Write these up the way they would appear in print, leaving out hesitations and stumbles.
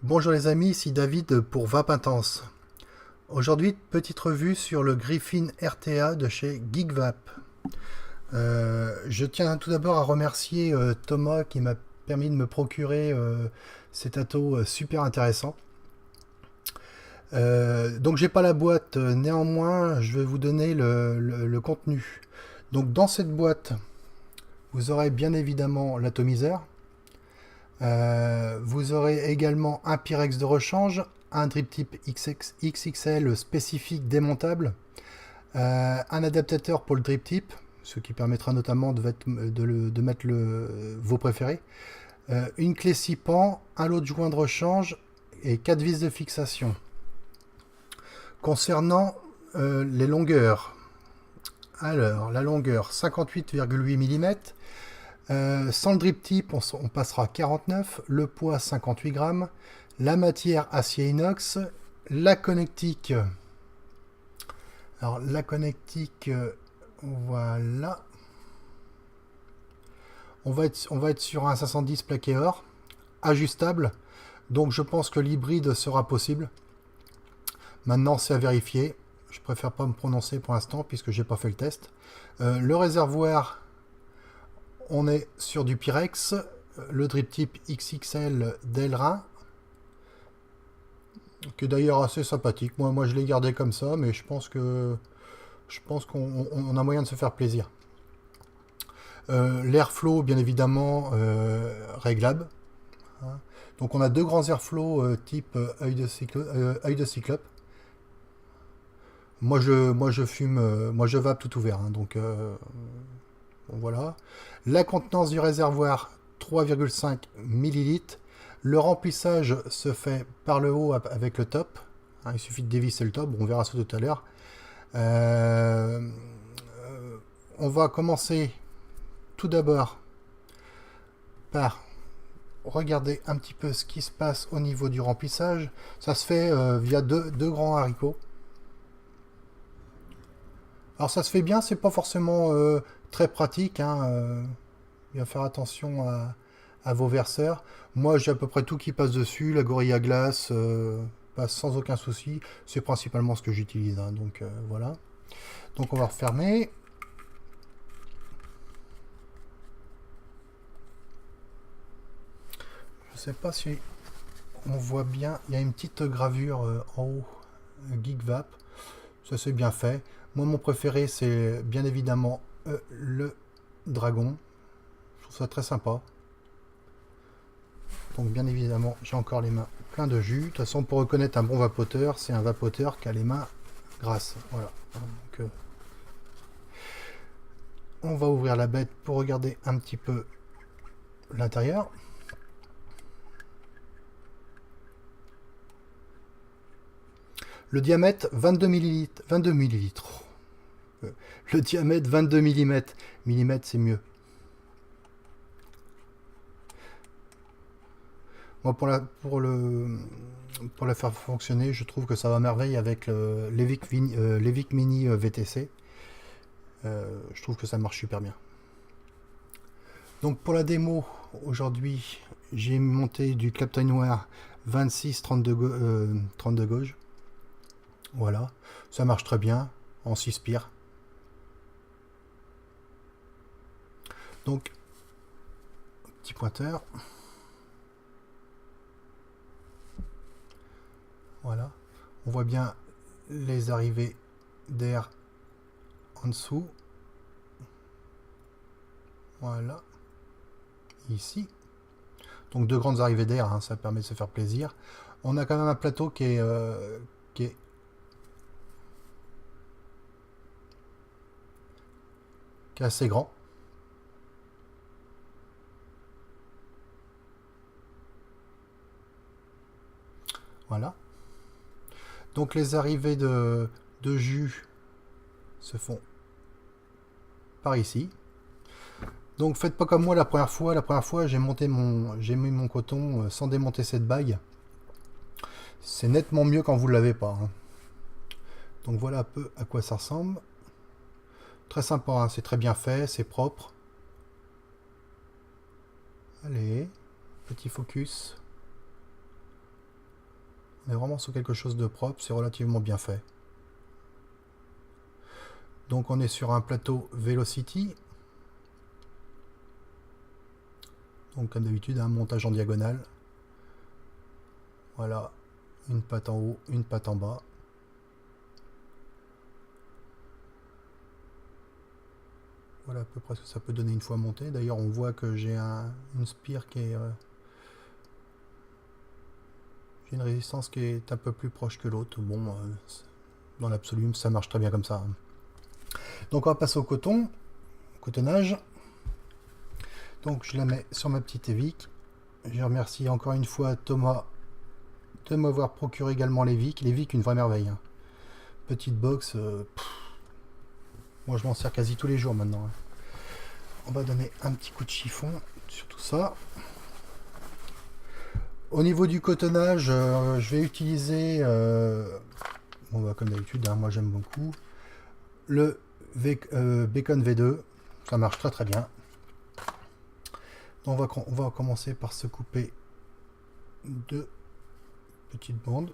Bonjour les amis, ici David pour Vape Intense. Aujourd'hui, petite revue sur le Griffin RTA de chez GeekVape. Je tiens tout d'abord à remercier Thomas qui m'a permis de me procurer cet ato super intéressant. Donc j'ai pas la boîte, néanmoins je vais vous donner le contenu. Donc dans cette boîte, vous aurez bien évidemment l'atomiseur. Vous aurez également un Pyrex de rechange, un drip tip XXL spécifique démontable, un adaptateur pour le drip tip, ce qui permettra notamment de mettre vos préférés, une clé 6 pans, un lot de joint de rechange et 4 vis de fixation. Concernant les longueurs, alors la longueur 58,8 mm. Sans le drip tip, on passera 49, le poids 58 grammes, la matière acier inox, la connectique. Alors la connectique, voilà. On va être sur un 510 plaqué or, ajustable, donc je pense que l'hybride sera possible. Maintenant c'est à vérifier, je préfère pas me prononcer pour l'instant puisque j'ai pas fait le test. Le réservoir, on est sur du Pyrex, le drip tip XXL d'Elrin, qui est d'ailleurs assez sympathique. Moi je l'ai gardé comme ça, mais je pense qu'on a moyen de se faire plaisir. L'airflow, bien évidemment, réglable. Hein. Donc on a deux grands airflow type œil de cyclope. Moi je fume, moi je vape tout ouvert, hein, donc bon, voilà. La contenance du réservoir 3,5 ml. Le remplissage se fait par le haut avec le top. Hein, il suffit de dévisser le top, on verra ça tout à l'heure. On va commencer tout d'abord par regarder un petit peu ce qui se passe au niveau du remplissage. Ça se fait via deux grands haricots. Alors ça se fait bien, c'est pas forcément très pratique, hein, il va faire attention à vos verseurs. Moi j'ai à peu près tout qui passe dessus, la Gorilla Glass passe sans aucun souci, c'est principalement ce que j'utilise, hein, donc voilà. Donc on va refermer. Je sais pas si on voit bien, il y a une petite gravure en haut, GeekVape, ça c'est bien fait. Moi mon préféré c'est bien évidemment le dragon. Je trouve ça très sympa. Donc bien évidemment, j'ai encore les mains pleines de jus. De toute façon, pour reconnaître un bon vapoteur, c'est un vapoteur qui a les mains grasses. Voilà. Donc, on va ouvrir la bête pour regarder un petit peu l'intérieur. Le diamètre 22 millilitres. 22 millilitres. Le diamètre 22 mm. Millimètres, c'est mieux. Moi, pour la faire fonctionner, je trouve que ça va à merveille avec l'Evic Mini VTC. Je trouve que ça marche super bien. Donc pour la démo, aujourd'hui, j'ai monté du Clapton Noir 26 32 gauge. Voilà, ça marche très bien en 6 spires. Donc, petit pointeur. Voilà, on voit bien les arrivées d'air en dessous. Voilà, ici. Donc deux grandes arrivées d'air, hein, ça permet de se faire plaisir. On a quand même un plateau qui est assez grand. Voilà. Donc les arrivées de jus se font par ici. Donc faites pas comme moi la première fois. La première fois j'ai mis mon coton sans démonter cette bague. C'est nettement mieux quand vous ne l'avez pas. Hein. Donc voilà un peu à quoi ça ressemble. Très sympa, hein, c'est très bien fait, c'est propre. Allez, petit focus. On est vraiment sur quelque chose de propre, c'est relativement bien fait. Donc on est sur un plateau Velocity. Donc comme d'habitude, un montage en diagonale. Voilà, une patte en haut, une patte en bas. Voilà à peu près ce que ça peut donner une fois monté. D'ailleurs, on voit que j'ai une spire qui est... j'ai une résistance qui est un peu plus proche que l'autre. Bon, dans l'absolu, ça marche très bien comme ça. Donc on va passer au coton, cotonnage. Donc je la mets sur ma petite Evic. Je remercie encore une fois Thomas de m'avoir procuré également l'Evic. L'Evic, une vraie merveille. Petite box, moi je m'en sers quasi tous les jours maintenant. On va donner un petit coup de chiffon sur tout ça. Au niveau du cotonnage, je vais utiliser, bon, bah, comme d'habitude, hein, moi j'aime beaucoup, le Bacon V2. Ça marche très très bien. Donc, on va commencer par se couper deux petites bandes.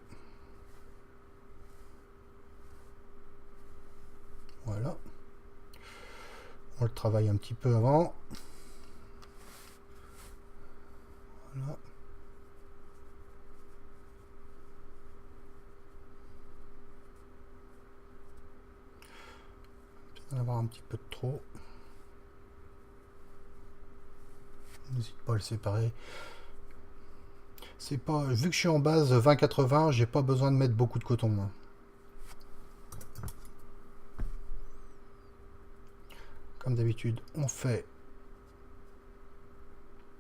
Voilà. On le travaille un petit peu avant. Voilà. Peut-être en avoir un petit peu de trop. N'hésite pas à le séparer. C'est pas, vu que je suis en base 20-80, j'ai pas besoin de mettre beaucoup de coton. Hein. Comme d'habitude, on fait.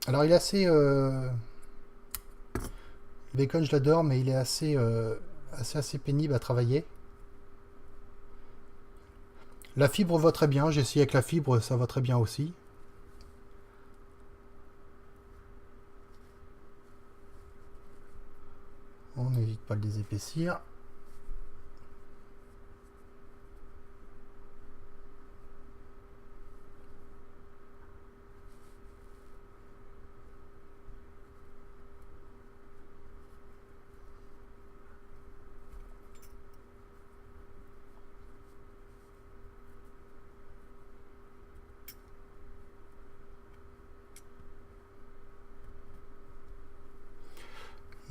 Alors il est assez Bacon, je l'adore, mais il est assez pénible à travailler. La fibre va très bien, j'ai essayé avec la fibre, ça va très bien aussi. On n'hésite pas à le désépaissir.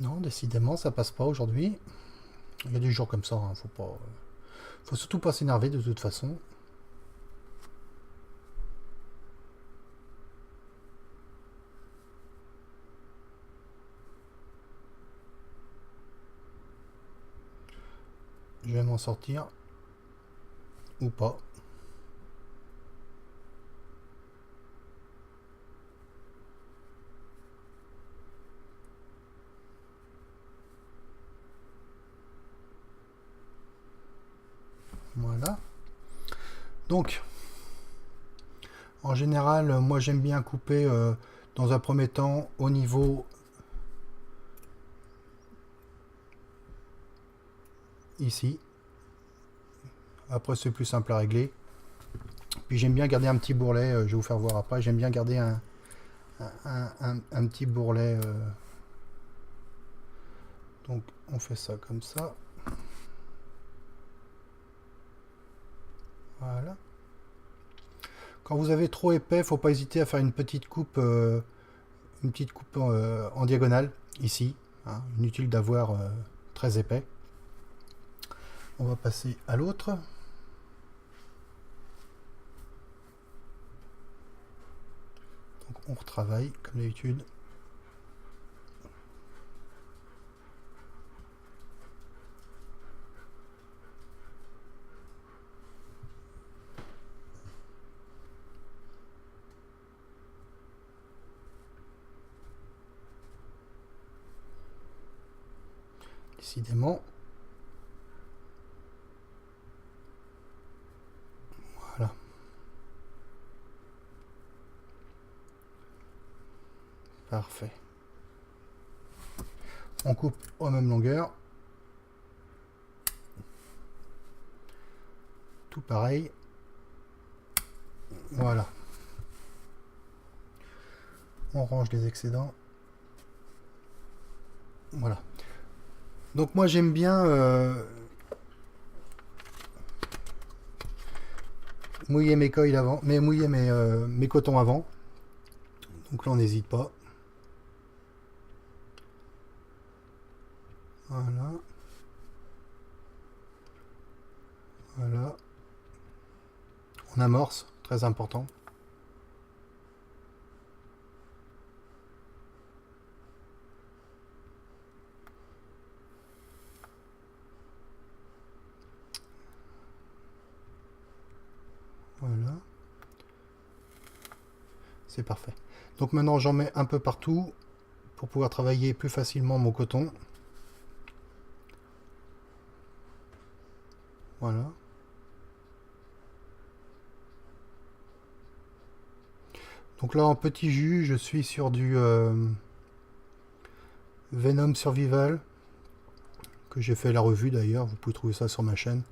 Non, décidément, ça passe pas aujourd'hui. Il y a des jours comme ça, hein, faut surtout pas s'énerver de toute façon. Je vais m'en sortir ou pas. Voilà. Donc, en général, moi j'aime bien couper dans un premier temps au niveau ici. Après c'est plus simple à régler. Puis j'aime bien garder un petit bourrelet, je vais vous faire voir après. J'aime bien garder un petit bourrelet. Donc on fait ça comme ça. Voilà. Quand vous avez trop épais, faut pas hésiter à faire une petite coupe en diagonale ici. Hein. Inutile d'avoir très épais. On va passer à l'autre. Donc on retravaille comme d'habitude. Décidément. Voilà. Parfait. On coupe aux mêmes longueurs. Tout pareil. Voilà. On range les excédents. Voilà. Donc moi j'aime bien mouiller mes coils avant, mais mouiller mes cotons avant. Donc là on n'hésite pas. Voilà. Voilà. On amorce, très important. Voilà. C'est parfait. Donc maintenant j'en mets un peu partout pour pouvoir travailler plus facilement mon coton. Voilà. Donc là en petit jus, je suis sur du Venom Survival, que j'ai fait la revue d'ailleurs, vous pouvez trouver ça sur ma chaîne.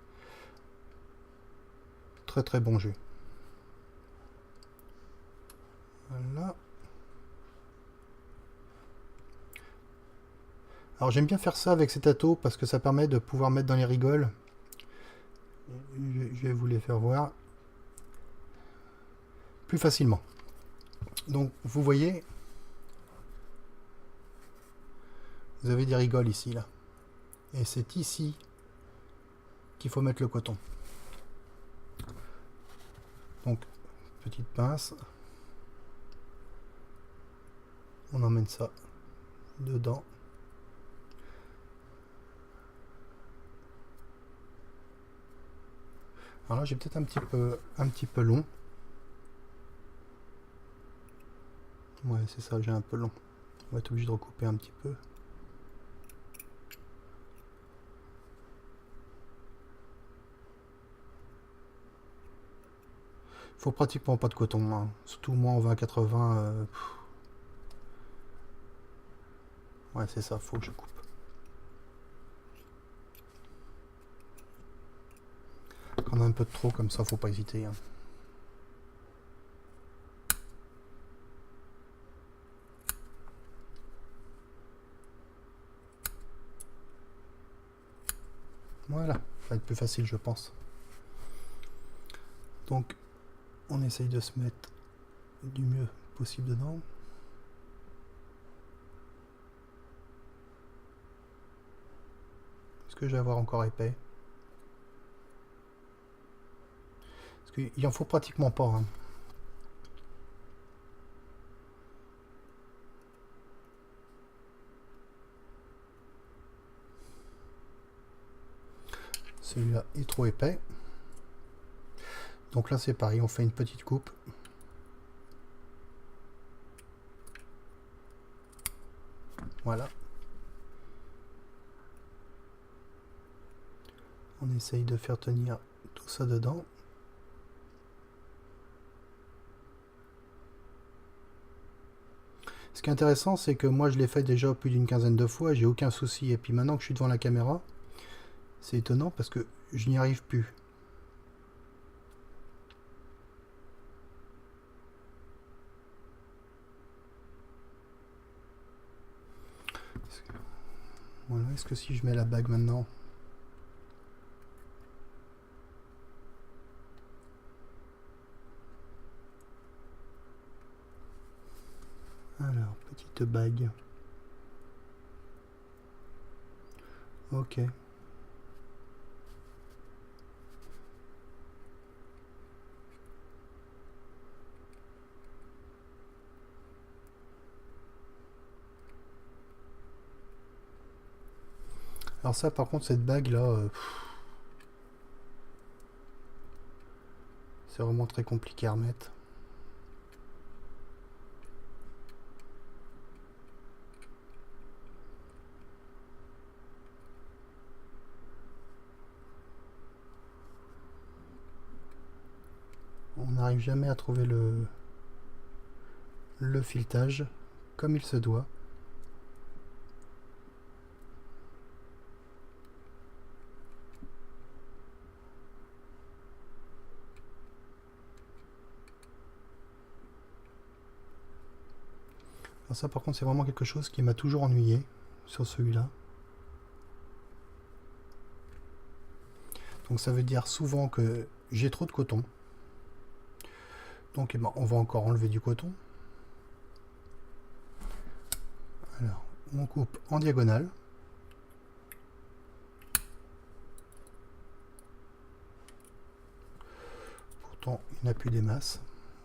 Très très bon jus. Voilà. Alors j'aime bien faire ça avec cet ato parce que ça permet de pouvoir mettre dans les rigoles. Je vais vous les faire voir plus facilement. Donc vous voyez, vous avez des rigoles ici là. Et c'est ici qu'il faut mettre le coton. Donc petite pince. On emmène ça dedans. Alors là j'ai peut-être un petit peu long. Ouais c'est ça, j'ai un peu long. On va être obligé de recouper un petit peu. Faut pratiquement pas de coton, hein. Surtout moi en 20-80. Ouais c'est ça, faut que je coupe. Quand on a un peu de trop comme ça, faut pas hésiter, hein. Voilà, ça va être plus facile je pense. Donc on essaye de se mettre du mieux possible dedans. Est-ce que je vais avoir encore épais? Parce qu'il en faut pratiquement pas, hein. Celui-là est trop épais. Donc là c'est pareil, on fait une petite coupe. Voilà. On essaye de faire tenir tout ça dedans. Ce qui est intéressant, c'est que moi je l'ai fait déjà plus d'une quinzaine de fois, j'ai aucun souci. Et puis maintenant que je suis devant la caméra, c'est étonnant parce que je n'y arrive plus. Voilà, est-ce que si je mets la bague maintenant? Alors, petite bague. Ok. Alors ça, par contre, cette bague là, c'est vraiment très compliqué à remettre. On n'arrive jamais à trouver le filetage comme il se doit. Alors ça par contre c'est vraiment quelque chose qui m'a toujours ennuyé sur celui-là. Donc ça veut dire souvent que j'ai trop de coton. Donc eh ben, on va encore enlever du coton. Alors, on coupe en diagonale. Pourtant, il n'y a plus des masses.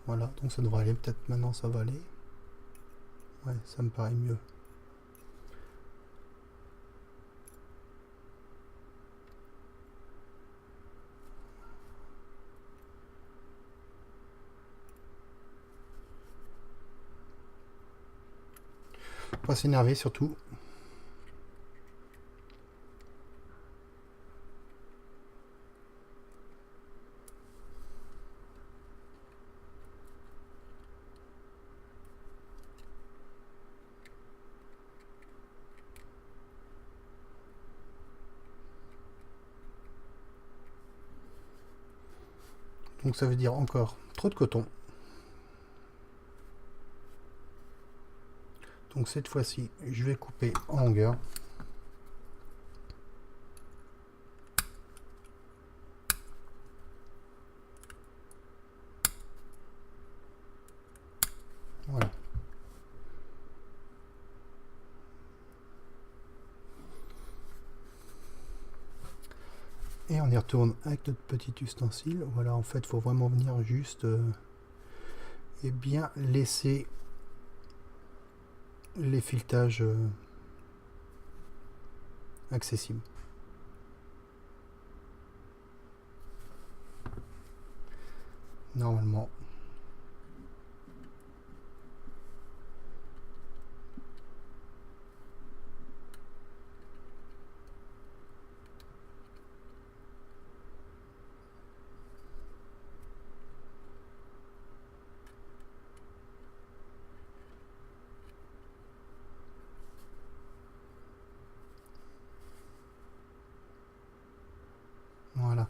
Voilà, donc ça devrait aller. Peut-être maintenant ça va aller. Ouais, ça me paraît mieux. Pas s'énerver surtout. Donc ça veut dire encore trop de coton. Donc cette fois-ci, je vais couper en longueur. Voilà. Et on y retourne avec notre petit ustensile. Voilà, en fait, il faut vraiment venir juste et bien laisser les filetages accessibles. Normalement. Voilà.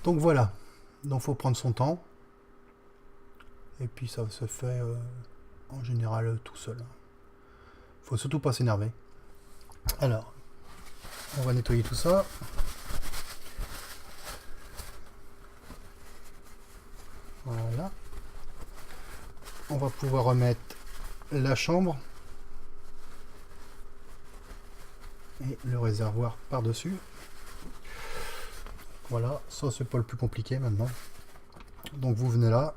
Donc voilà. Donc faut prendre son temps. Et puis ça se fait en général tout seul. Faut surtout pas s'énerver. Alors, on va nettoyer tout ça. Voilà. On va pouvoir remettre la chambre et le réservoir par-dessus. Voilà, ça c'est pas le plus compliqué maintenant. Donc vous venez là,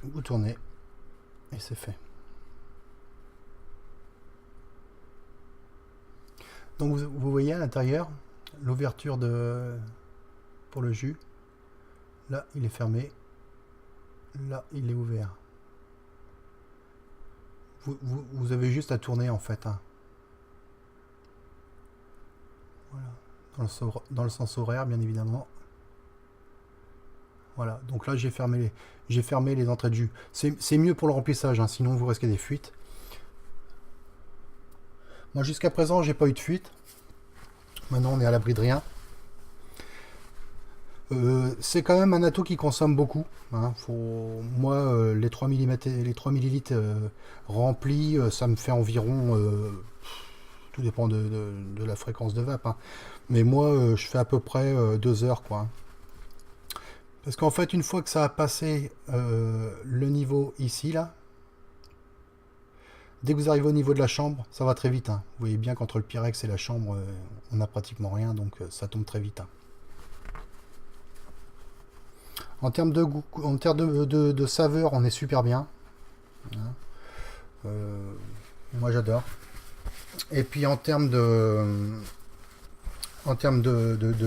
vous tournez et c'est fait. Donc vous voyez à l'intérieur l'ouverture pour le jus. Là il est fermé, là il est ouvert. Vous avez juste à tourner en fait. Hein. Voilà. Dans le sens horaire bien évidemment. Voilà, donc là j'ai fermé les entrées de jus. C'est mieux pour le remplissage, hein, sinon vous risquez des fuites. Moi jusqu'à présent j'ai pas eu de fuite. Maintenant on est à l'abri de rien. C'est quand même un atout qui consomme beaucoup. Hein. Moi les 3 mm, les 3 ml remplis, ça me fait environ... tout dépend de la fréquence de vape. Hein. Mais moi je fais à peu près 2 heures quoi. Parce qu'en fait, une fois que ça a passé le niveau ici, là, dès que vous arrivez au niveau de la chambre, ça va très vite. Hein. Vous voyez bien qu'entre le Pyrex et la chambre, on n'a pratiquement rien, donc ça tombe très vite. Hein. En termes de goût, en termes de saveur, on est super bien. Hein. Moi, j'adore. Et puis en termes de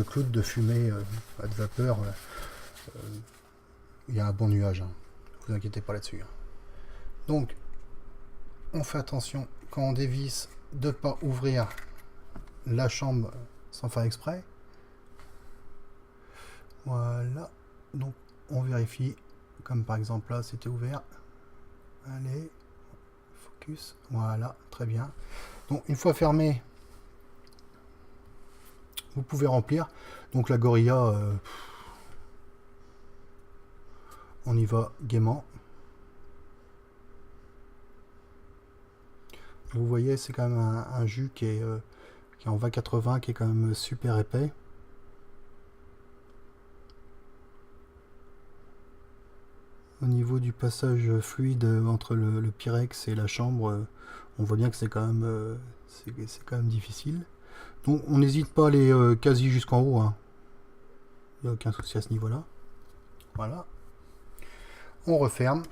cloud, de fumée, de vapeur, il y a un bon nuage. Hein. Ne vous inquiétez pas là-dessus. Hein. Donc, on fait attention quand on dévisse de ne pas ouvrir la chambre sans faire exprès. Voilà. Donc, on vérifie. Comme par exemple là, c'était ouvert. Allez. Focus. Voilà. Très bien. Donc, une fois fermé, vous pouvez remplir. Donc, la Gorilla, on y va gaiement. Vous voyez, c'est quand même un jus qui est en 20-80, qui est quand même super épais. Au niveau du passage fluide entre le Pyrex et la chambre, on voit bien que c'est quand même difficile. Donc on n'hésite pas à aller quasi jusqu'en haut, hein. Il n'y a aucun souci à ce niveau-là. Voilà. On referme.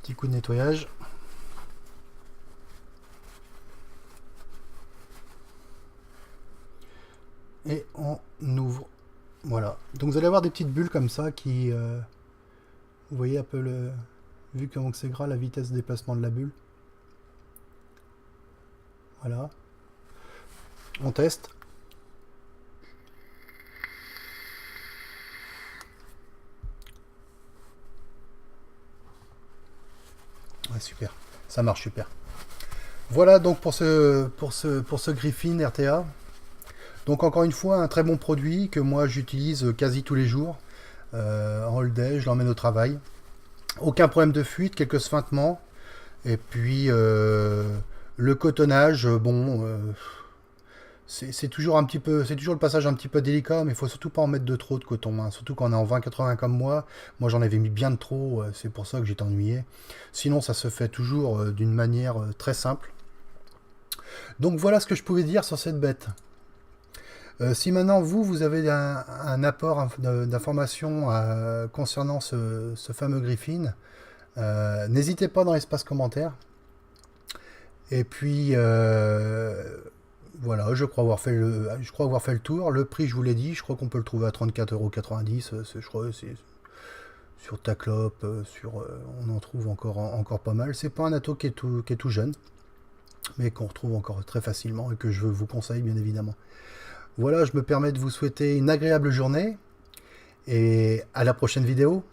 Petit coup de nettoyage. Et on ouvre. Voilà. Donc vous allez avoir des petites bulles comme ça qui... vous voyez un peu le... Vu comment c'est gras, la vitesse de déplacement de la bulle. Voilà. On teste. Ouais, super. Ça marche super. Voilà donc pour ce Griffin RTA. Donc encore une fois, un très bon produit que moi j'utilise quasi tous les jours. En all day, je l'emmène au travail. Aucun problème de fuite, quelques suintements. Et puis le cotonnage, bon, c'est toujours un petit peu, c'est toujours le passage un petit peu délicat, mais il faut surtout pas en mettre de trop de coton, hein. Surtout quand on est en 20-80 comme moi. Moi j'en avais mis bien de trop, c'est pour ça que j'étais ennuyé. Sinon ça se fait toujours d'une manière très simple. Donc voilà ce que je pouvais dire sur cette bête. Si maintenant vous avez un apport d'informations concernant ce fameux Griffin, n'hésitez pas dans l'espace commentaire. Et puis voilà, je crois avoir fait le tour. Le prix, je vous l'ai dit, je crois qu'on peut le trouver à 34,90 €. Je crois c'est sur Taclop, on en trouve encore pas mal. C'est pas un ato qui est tout jeune, mais qu'on retrouve encore très facilement et que je vous conseille bien évidemment. Voilà, je me permets de vous souhaiter une agréable journée et à la prochaine vidéo.